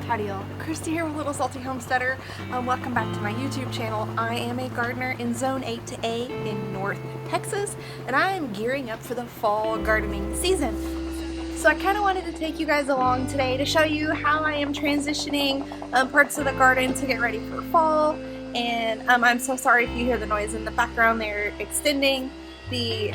Howdy y'all, Christi here with Little Salty Homesteader. Welcome back to my YouTube channel. I am a gardener in Zone 8-A in North Texas, and I am gearing up for the fall gardening season. So I kind of wanted to take you guys along today to show you how I am transitioning parts of the garden to get ready for fall. And I'm so sorry if you hear the noise in the background. They're extending the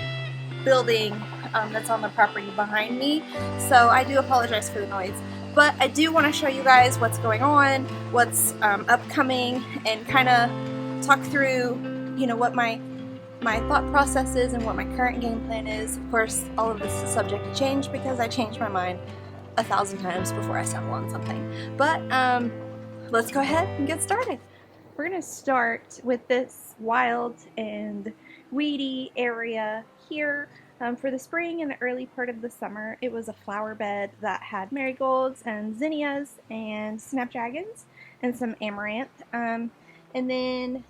building that's on the property behind me, so I do apologize for the noise. But I do want to show you guys what's going on, what's upcoming, and kind of talk through, you know, what my thought process is and what my current game plan is. Of course, all of this is subject to change because I change my mind 1,000 times before I settle on something. But let's go ahead and get started. We're going to start with this wild and weedy area here. For the spring and the early part of the summer, it was a flower bed that had marigolds and zinnias and snapdragons and some amaranth. And then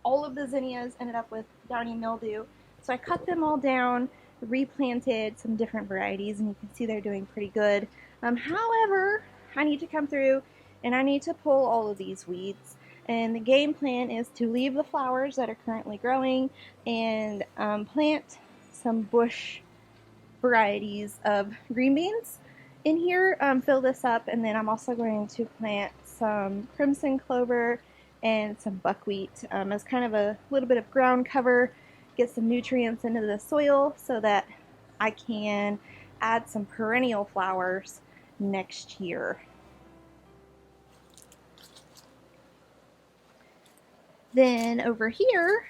all of the zinnias ended up with downy mildew. So I cut them all down, replanted some different varieties, and you can see they're doing pretty good. However, I need to come through and I need to pull all of these weeds. And the game plan is to leave the flowers that are currently growing and plant some bush varieties of green beans in here, fill this up, and then I'm also going to plant some crimson clover and some buckwheat as kind of a little bit of ground cover, get some nutrients into the soil so that I can add some perennial flowers next year. Then over here,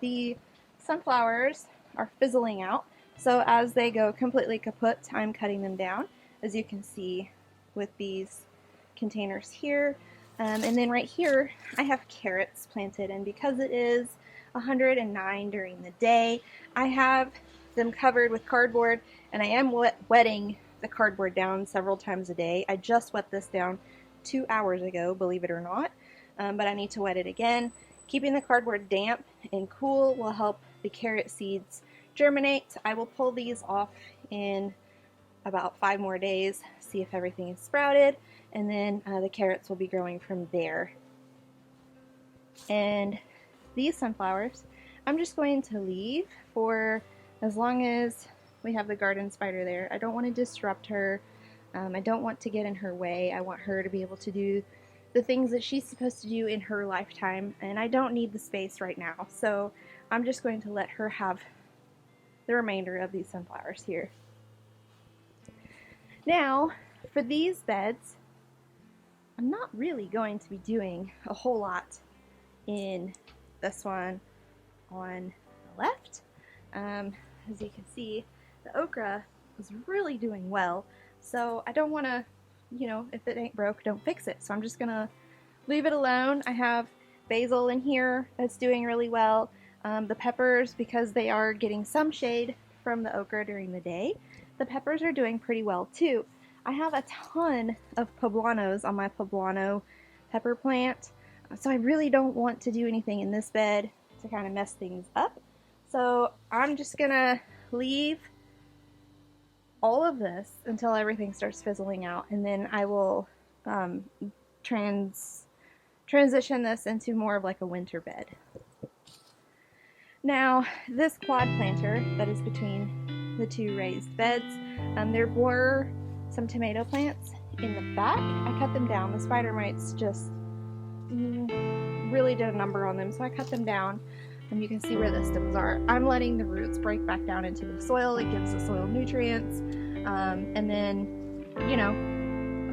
the sunflowers are fizzling out, so as they go completely kaput, I'm cutting them down, as you can see with these containers here. And then right here I have carrots planted, and because it is 109 during the day, I have them covered with cardboard, and I am wetting the cardboard down several times a day. I just wet this down 2 hours ago, believe it or not, but I need to wet it again. Keeping the cardboard damp and cool will help the carrot seeds germinate. I will pull these off in about 5 more days, see if everything is sprouted, and then the carrots will be growing from there. And these sunflowers, I'm just going to leave for as long as we have the garden spider there. I don't want to disrupt her. I don't want to get in her way. I want her to be able to do the things that she's supposed to do in her lifetime, and I don't need the space right now, so I'm just going to let her have the remainder of these sunflowers here. Now, for these beds, I'm not really going to be doing a whole lot in this one on the left. As you can see, the okra is really doing well, so I don't want to, you know, if it ain't broke, don't fix it. So I'm just gonna leave it alone. I have basil in here that's doing really well. The peppers, because they are getting some shade from the okra during the day, the peppers are doing pretty well too. I have a ton of poblanos on my poblano pepper plant, so I really don't want to do anything in this bed to kind of mess things up. So I'm just gonna leave all of this until everything starts fizzling out, and then I will transition this into more of like a winter bed. Now, this quad planter that is between the two raised beds, there were some tomato plants in the back. I cut them down. The spider mites just really did a number on them, so I cut them down. And you can see where the stems are. I'm letting the roots break back down into the soil. It gives the soil nutrients, and then, you know,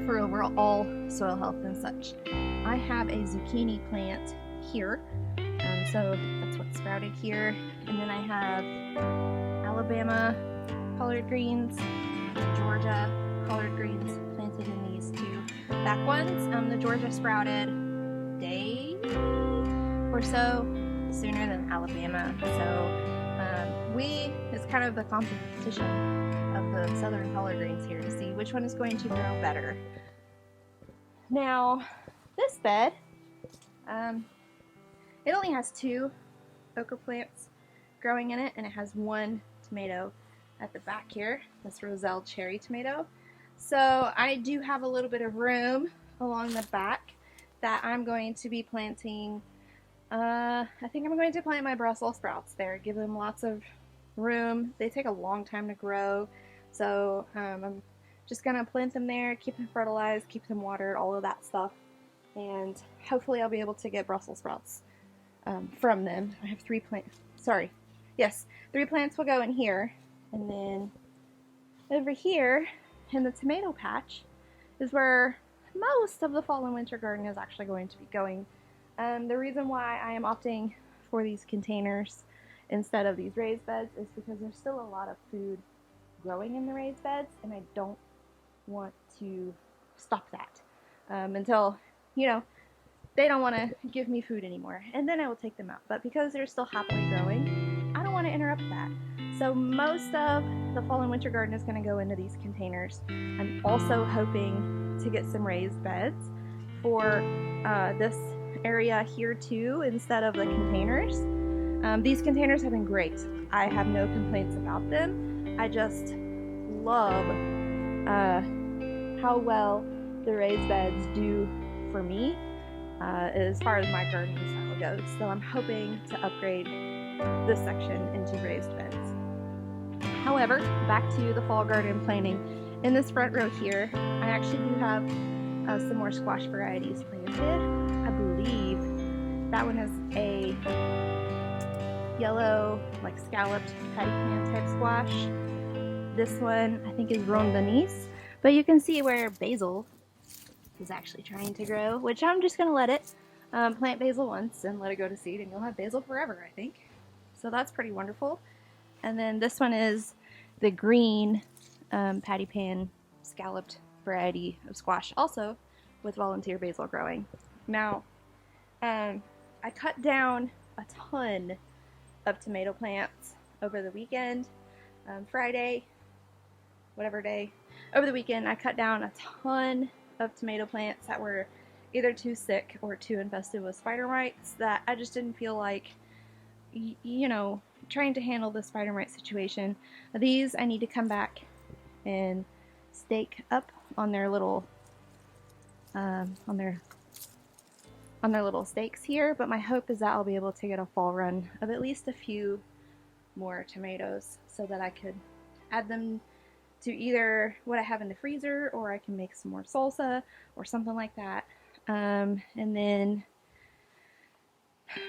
for overall soil health and such. I have a zucchini plant here, so that's what sprouted here. And then I have Alabama collard greens, Georgia collard greens planted in these two back ones. The Georgia sprouted a day or so sooner than Alabama, so it's kind of the competition of the southern collard greens here to see which one is going to grow better. Now, this bed, it only has 2 okra plants growing in it, and it has 1 tomato at the back here, this Roselle cherry tomato. So I do have a little bit of room along the back that I'm going to be planting. I think I'm going to plant my Brussels sprouts there, give them lots of room. They take a long time to grow, so I'm just gonna plant them there, keep them fertilized, keep them watered, all of that stuff, and hopefully I'll be able to get Brussels sprouts from them. I have 3 plants. Sorry, yes, 3 plants will go in here, and then over here in the tomato patch is where most of the fall and winter garden is actually going to be going. The reason why I am opting for these containers instead of these raised beds is because there's still a lot of food growing in the raised beds, and I don't want to stop that until, you know, they don't want to give me food anymore, and then I will take them out. But because they're still happily growing, I don't want to interrupt that. So most of the fall and winter garden is going to go into these containers. I'm also hoping to get some raised beds for this area here too instead of the containers. These containers have been great. I have no complaints about them. I just love how well the raised beds do for me as far as my gardening style goes. So I'm hoping to upgrade this section into raised beds. However, back to the fall garden planting. In this front row here, I actually do have some more squash varieties planted. I believe that one is a yellow, like scalloped patty pan type squash. This one I think is Rondanis, but you can see where basil is actually trying to grow, which I'm just going to let it plant basil once and let it go to seed, and you'll have basil forever, I think. So that's pretty wonderful. And then this one is the green patty pan scalloped variety of squash, also with volunteer basil growing. Now, I cut down a ton of tomato plants over the weekend, Friday, whatever day. Over the weekend, I cut down a ton of tomato plants that were either too sick or too infested with spider mites that I just didn't feel like, you know, trying to handle the spider mite situation. These I need to come back and stake up on their little on their little stakes here, but my hope is that I'll be able to get a fall run of at least a few more tomatoes so that I could add them to either what I have in the freezer, or I can make some more salsa or something like that. And then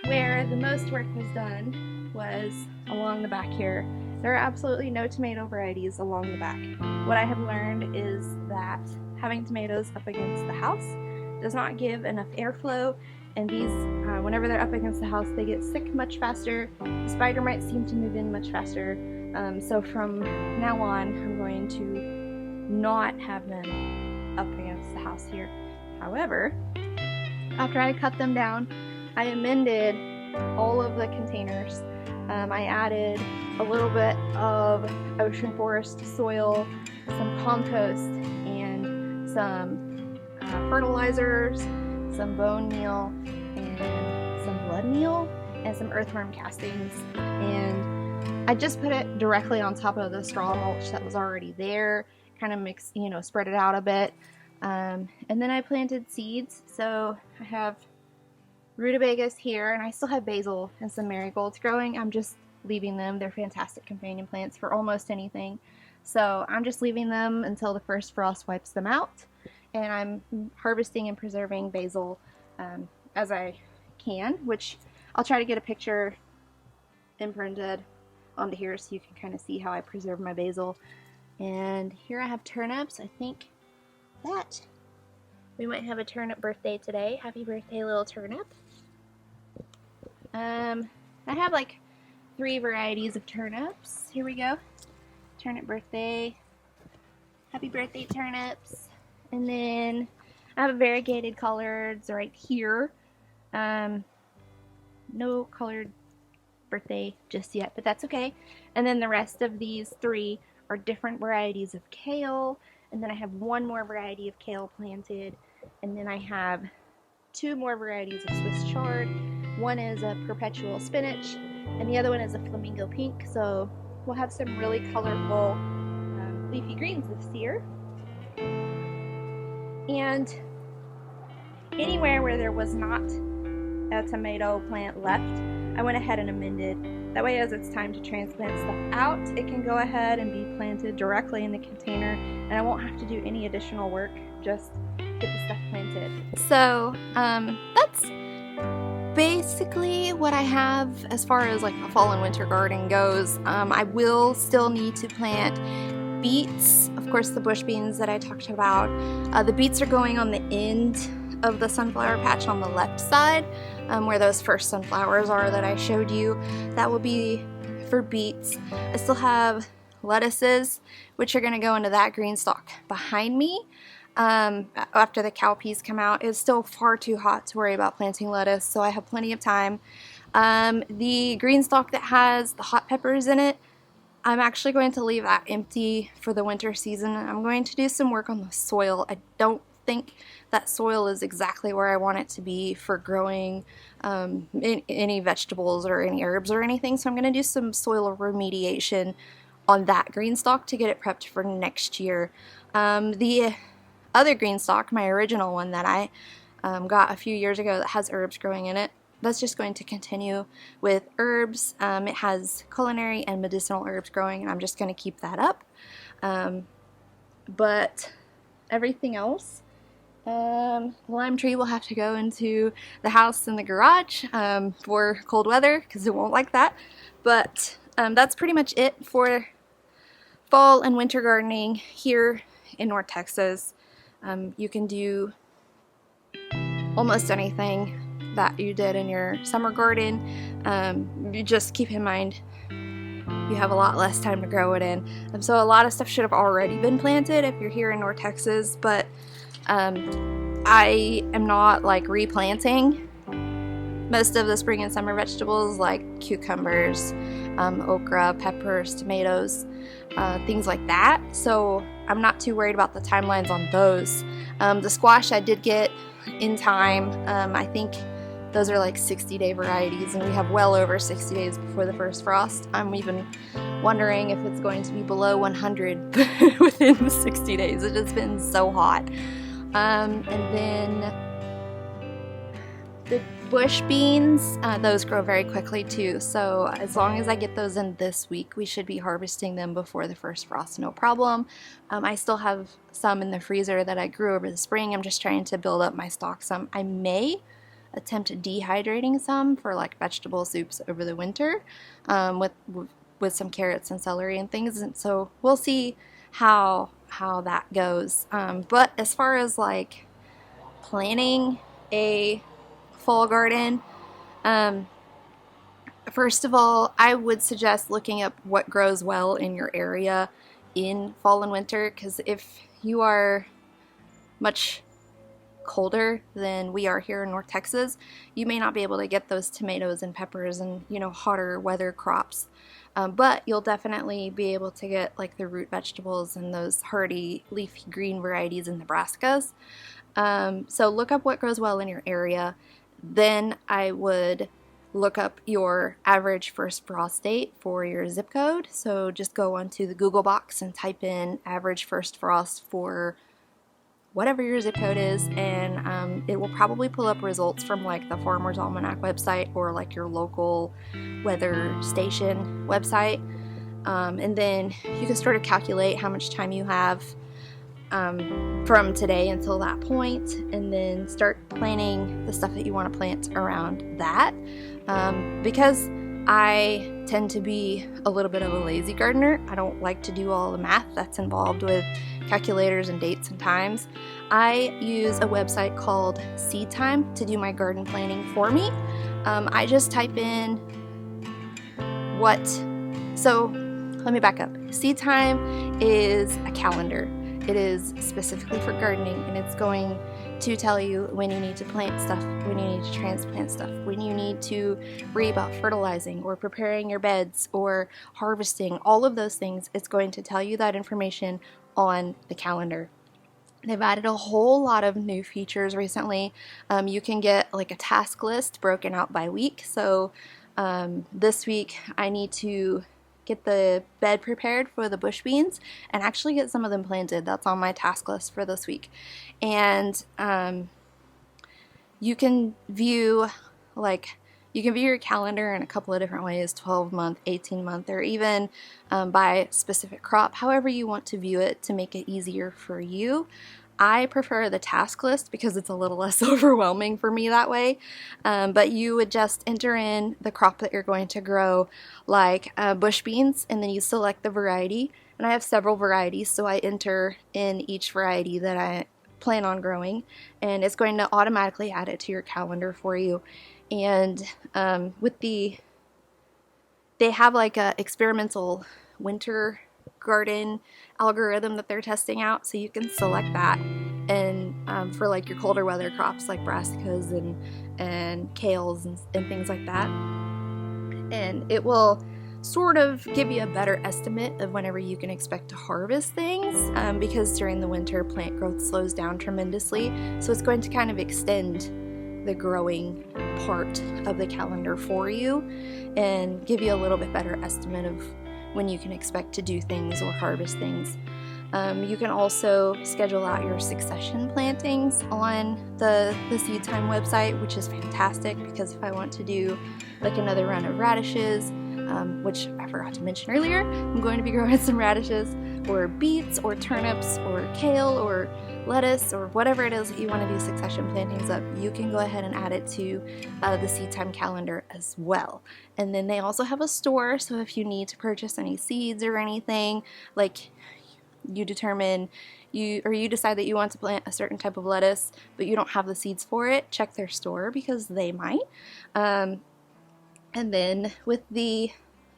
where the most work was done was along the back here. There are absolutely no tomato varieties along the back. What I have learned is that having tomatoes up against the house does not give enough airflow, and these, whenever they're up against the house, they get sick much faster. The spider mites seem to move in much faster. So from now on, I'm going to not have them up against the house here. However, after I cut them down, I amended all of the containers. I added a little bit of ocean forest soil, some compost, and some fertilizers, some bone meal, and some blood meal, and some earthworm castings. And I just put it directly on top of the straw mulch that was already there, kind of mixed, you know, spread it out a bit. And then I planted seeds. So I have rutabagas here, and I still have basil and some marigolds growing. I'm just leaving them. They're fantastic companion plants for almost anything. So I'm just leaving them until the first frost wipes them out. And I'm harvesting and preserving basil as I can, which I'll try to get a picture imprinted onto here so you can kind of see how I preserve my basil. And here I have turnips. I think that we might have a turnip birthday today. Happy birthday, little turnip. I have like 3 varieties of turnips. Here we go. Turnip birthday. Happy birthday, turnips. And then I have variegated collards right here. No colored birthday just yet, but that's okay. And then the rest of these 3 are different varieties of kale. And then I have 1 more variety of kale planted. And then I have 2 more varieties of Swiss chard. One is a perpetual spinach, and the other one is a flamingo pink. So we'll have some really colorful leafy greens this year. And anywhere where there was not a tomato plant left, I went ahead and amended. That way, as it's time to transplant stuff out, it can go ahead and be planted directly in the container, and I won't have to do any additional work, just get the stuff planted. So that's basically what I have as far as like the fall and winter garden goes. I will still need to plant beets, of course the bush beans that I talked about. The beets are going on the end of the sunflower patch on the left side, where those first sunflowers are that I showed you. That will be for beets. I still have lettuces, which are going to go into that green stalk behind me. After the cowpeas come out, it's still far too hot to worry about planting lettuce, so I have plenty of time. The green stalk that has the hot peppers in it, I'm actually going to leave that empty for the winter season. I'm going to do some work on the soil. I don't think that soil is exactly where I want it to be for growing any vegetables or any herbs or anything, so I'm going to do some soil remediation on that green stalk to get it prepped for next year. The other green stalk, my original one that I got a few years ago that has herbs growing in it, that's just going to continue with herbs. It has culinary and medicinal herbs growing, and I'm just going to keep that up. But everything else, the lime tree will have to go into the house in the garage for cold weather because it won't like that. But that's pretty much it for fall and winter gardening here in North Texas. You can do almost anything that you did in your summer garden. You just keep in mind you have a lot less time to grow it in. So a lot of stuff should have already been planted if you're here in North Texas, but I am not like replanting most of the spring and summer vegetables like cucumbers, okra, peppers, tomatoes, things like that. So I'm not too worried about the timelines on those. The squash I did get in time. I think those are like 60-day varieties, and we have well over 60 days before the first frost. I'm even wondering if it's going to be below 100 within the 60 days. It has been so hot. And then the bush beans, those grow very quickly too. So as long as I get those in this week, we should be harvesting them before the first frost, no problem. I still have some in the freezer that I grew over the spring. I'm just trying to build up my stock some. I may attempt dehydrating some for like vegetable soups over the winter with some carrots and celery and things, and so we'll see how that goes. But as far as like planning a fall garden, first of all, I would suggest looking up what grows well in your area in fall and winter, because if you are much colder than we are here in North Texas, you may not be able to get those tomatoes and peppers and, you know, hotter weather crops. But you'll definitely be able to get like the root vegetables and those hardy leafy green varieties in Nebraskas. So look up what grows well in your area. Then I would look up your average first frost date for your zip code. So just go onto the Google box and type in average first frost for whatever your zip code is, and it will probably pull up results from like the Farmer's Almanac website or like your local weather station website, and then you can sort of calculate how much time you have from today until that point, and then start planning the stuff that you want to plant around that. Because I tend to be a little bit of a lazy gardener, I don't like to do all the math that's involved with calculators and dates and times. I use a website called Seed Time to do my garden planning for me. I just type in so let me back up. Seed Time is a calendar. It is specifically for gardening, and it's going to tell you when you need to plant stuff, when you need to transplant stuff, when you need to worry about fertilizing or preparing your beds or harvesting, all of those things. It's going to tell you that information on the calendar. They've added a whole lot of new features recently. You can get like a task list broken out by week. So this week I need to get the bed prepared for the bush beans and actually get some of them planted. That's on my task list for this week. And you can view your calendar in a couple of different ways: 12-month, 18-month, or even by specific crop, however you want to view it to make it easier for you. I prefer the task list because it's a little less overwhelming for me that way. But you would just enter in the crop that you're going to grow, like bush beans, and then you select the variety. And I have several varieties, so I enter in each variety that I plan on growing, and it's going to automatically add it to your calendar for you. And they have like a experimental winter garden algorithm that they're testing out, so you can select that, and for like your colder weather crops like brassicas and kales and things like that, and it will sort of give you a better estimate of whenever you can expect to harvest things, because during the winter plant growth slows down tremendously, so it's going to kind of extend the growing part of the calendar for you and give you a little bit better estimate of when you can expect to do things or harvest things. You can also schedule out your succession plantings on the Seed Time website, which is fantastic, because if I want to do like another run of radishes, which I forgot to mention earlier, I'm going to be growing some radishes, or beets, or turnips, or kale, or lettuce, or whatever it is that you want to do succession plantings of, you can go ahead and add it to the Seed Time calendar as well. And then they also have a store, so if you need to purchase any seeds or anything, like you decide that you want to plant a certain type of lettuce, but you don't have the seeds for it, check their store because they might. And then with the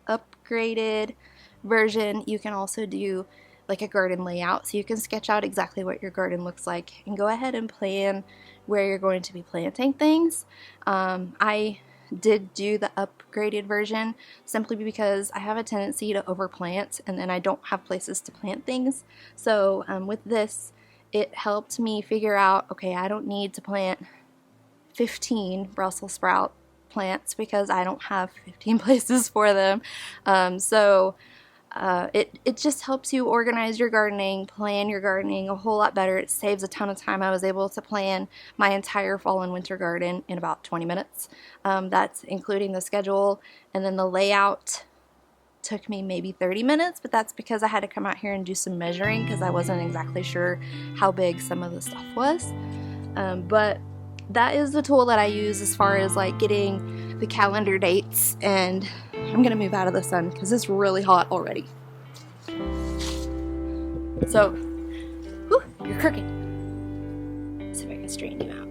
upgraded version, you can also do like a garden layout, so you can sketch out exactly what your garden looks like and go ahead and plan where you're going to be planting things. I did do the upgraded version simply because I have a tendency to overplant and then I don't have places to plant things. So with this, it helped me figure out, okay, I don't need to plant 15 Brussels sprout plants because I don't have 15 places for them. It just helps you organize your gardening, plan your gardening a whole lot better. It saves a ton of time. I was able to plan my entire fall and winter garden in about 20 minutes. That's including the schedule, and then the layout took me maybe 30 minutes, but that's because I had to come out here and do some measuring because I wasn't exactly sure how big some of the stuff was. But that is the tool that I use as far as like getting the calendar dates. And I'm gonna move out of the sun because it's really hot already. So, whew, you're crooked. Let's see if I can straighten you out.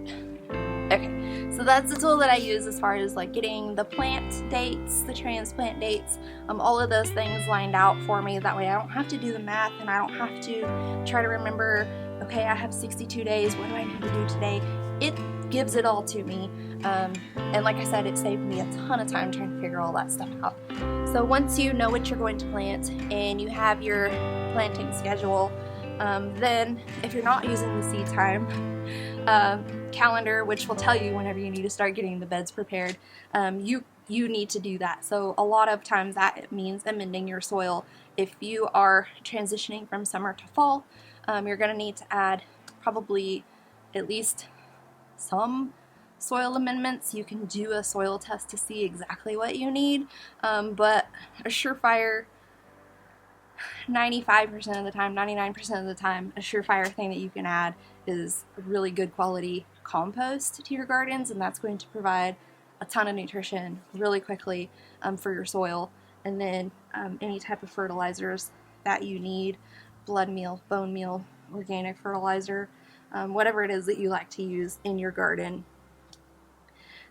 Okay, so that's the tool that I use as far as like getting the plant dates, the transplant dates, all of those things lined out for me. That way I don't have to do the math and I don't have to try to remember, okay, I have 62 days, what do I need to do today? It gives it all to me, and like I said, it saved me a ton of time trying to figure all that stuff out. So once you know what you're going to plant and you have your planting schedule, then if you're not using the Seed Time calendar, which will tell you whenever you need to start getting the beds prepared, you need to do that. So a lot of times that means amending your soil. If you are transitioning from summer to fall, you're going to need to add probably at least some soil amendments. You can do a soil test to see exactly what you need, but a surefire 95% of the time, 99% of the time, a surefire thing that you can add is really good quality compost to your gardens, and that's going to provide a ton of nutrition really quickly for your soil. And then any type of fertilizers that you need, blood meal, bone meal, organic fertilizer, whatever it is that you like to use in your garden.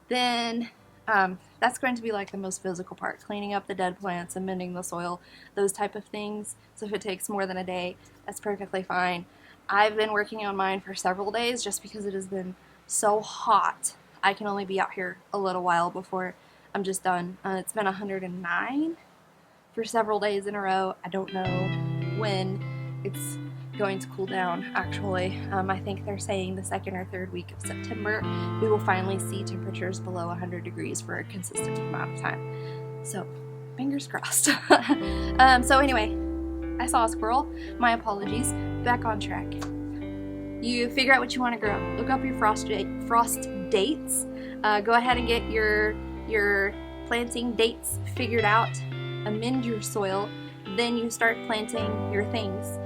Then that's going to be like the most physical part, cleaning up the dead plants, amending the soil, those type of things. So if it takes more than a day, that's perfectly fine. I've been working on mine for several days just because it has been so hot. I can only be out here a little while before I'm just done. It's been 109 for several days in a row. I don't know when it's going to cool down, actually. I think they're saying the second or third week of September we will finally see temperatures below 100 degrees for a consistent amount of time. So fingers crossed. So anyway, I saw a squirrel. My apologies. Back on track. You figure out what you want to grow. Look up your frost dates. Go ahead and get your planting dates figured out. Amend your soil. Then you start planting your things.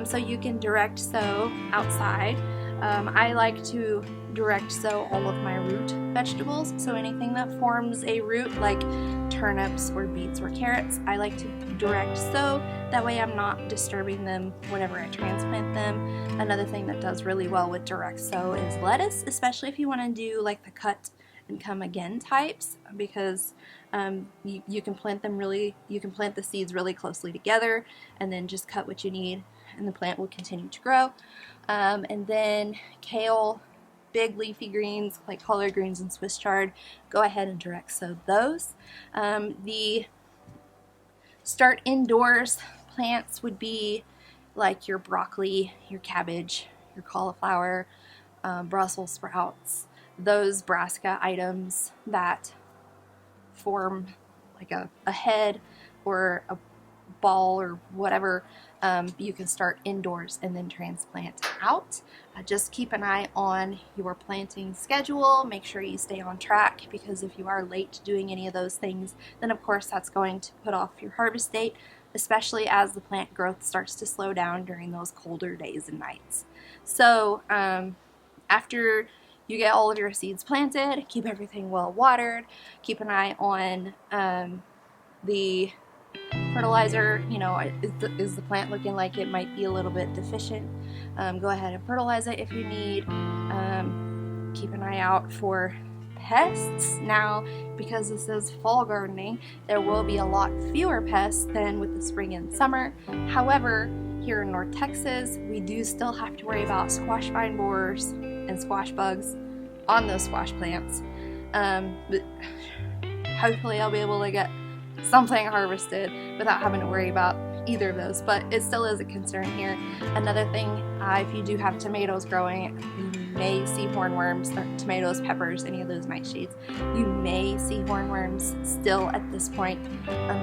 So you can direct sow outside. I like to direct sow all of my root vegetables. So anything that forms a root, like turnips or beets or carrots, I like to direct sow. That way I'm not disturbing them whenever I transplant them. Another thing that does really well with direct sow is lettuce, especially if you want to do like the cut and come again types, because you can plant the seeds really closely together and then just cut what you need and the plant will continue to grow. And then kale, big leafy greens like collard greens and Swiss chard, go ahead and direct sow those. The start indoors plants would be like your broccoli, your cabbage, your cauliflower, Brussels sprouts, those brassica items that form like a head or a ball or whatever. You can start indoors and then transplant out. Just keep an eye on your planting schedule. Make sure you stay on track, because if you are late doing any of those things, then of course that's going to put off your harvest date, especially as the plant growth starts to slow down during those colder days and nights. So after you get all of your seeds planted, keep everything well watered. Keep an eye on the fertilizer. You know, is the plant looking like it might be a little bit deficient? Go ahead and fertilize it if you need. Keep an eye out for pests. Now, because this is fall gardening, there will be a lot fewer pests than with the spring and summer. However, here in North Texas, we do still have to worry about squash vine borers and squash bugs on those squash plants. But hopefully I'll be able to get something harvested without having to worry about either of those, but it still is a concern here. Another thing, if you do have tomatoes growing, you may see hornworms, or tomatoes, peppers, any of those nightshades. You may see hornworms still at this point,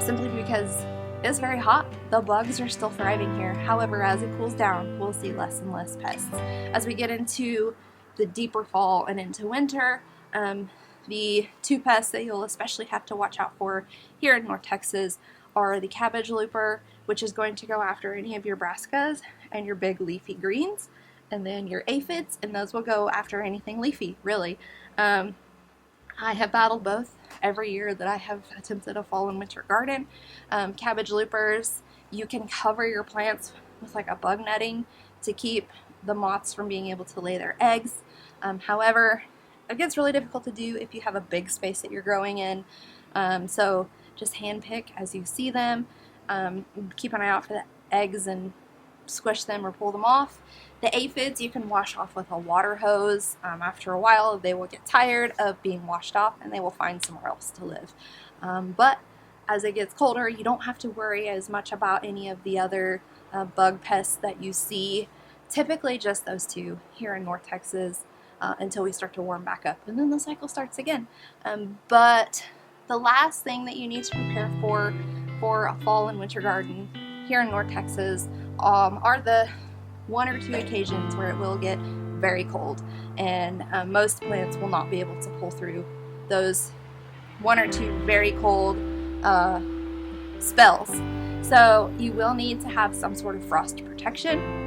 simply because it's very hot. The bugs are still thriving here. However, as it cools down, we'll see less and less pests. As we get into the deeper fall and into winter, the two pests that you'll especially have to watch out for here in North Texas are the cabbage looper, which is going to go after any of your brassicas and your big leafy greens, and then your aphids, and those will go after anything leafy, really. I have battled both every year that I have attempted a fall and winter garden. Cabbage loopers, you can cover your plants with like a bug netting to keep the moths from being able to lay their eggs. However, it gets really difficult to do if you have a big space that you're growing in. So just hand pick as you see them. Keep an eye out for the eggs and squish them or pull them off. The aphids you can wash off with a water hose. After a while they will get tired of being washed off and they will find somewhere else to live. But as it gets colder, you don't have to worry as much about any of the other bug pests that you see. Typically just those two here in North Texas until we start to warm back up, and then the cycle starts again. But the last thing that you need to prepare for a fall and winter garden here in North Texas are the one or two occasions where it will get very cold, and most plants will not be able to pull through those one or two very cold spells. So you will need to have some sort of frost protection.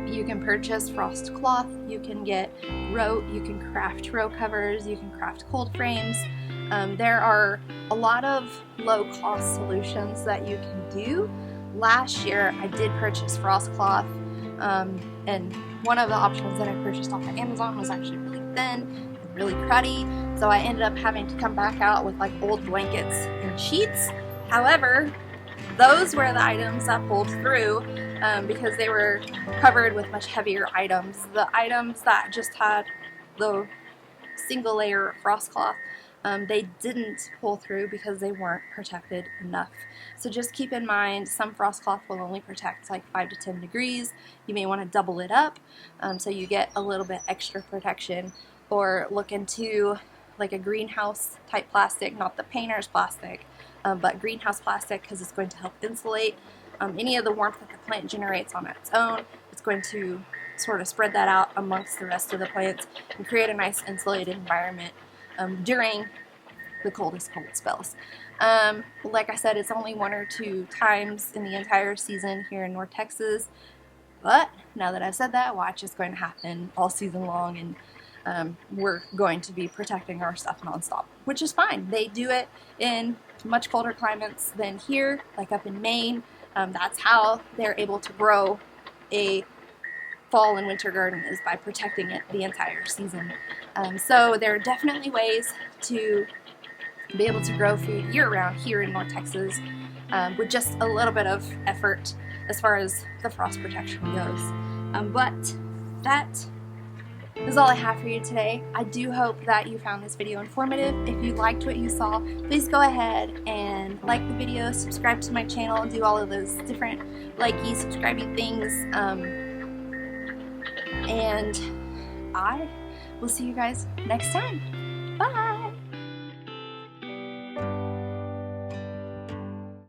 You can purchase frost cloth, you can get row, you can craft row covers, you can craft cold frames. There are a lot of low-cost solutions that you can do. Last year I did purchase frost cloth, and one of the options that I purchased off of Amazon was actually really thin and really cruddy, so I ended up having to come back out with like old blankets and sheets. However, those were the items that pulled through because they were covered with much heavier items. The items that just had the single layer of frost cloth, they didn't pull through because they weren't protected enough. So just keep in mind, some frost cloth will only protect like 5 to 10 degrees. You may want to double it up so you get a little bit extra protection, or look into like a greenhouse type plastic, not the painter's plastic, but greenhouse plastic, because it's going to help insulate any of the warmth that the plant generates on its own. It's going to sort of spread that out amongst the rest of the plants and create a nice insulated environment during the coldest cold spells. Like I said, it's only 1 or 2 times in the entire season here in North Texas, but now that I've said that, watch, it's going to happen all season long, and we're going to be protecting our stuff nonstop, which is fine. They do it in much colder climates than here, like up in Maine. That's how they're able to grow a fall and winter garden, is by protecting it the entire season. So there are definitely ways to be able to grow food year-round here in North Texas with just a little bit of effort as far as the frost protection goes. But that is all I have for you today. I do hope that you found this video informative. If you liked what you saw, please go ahead and like the video, subscribe to my channel, do all of those different likey, subscribing things. And I will see you guys next time. Bye!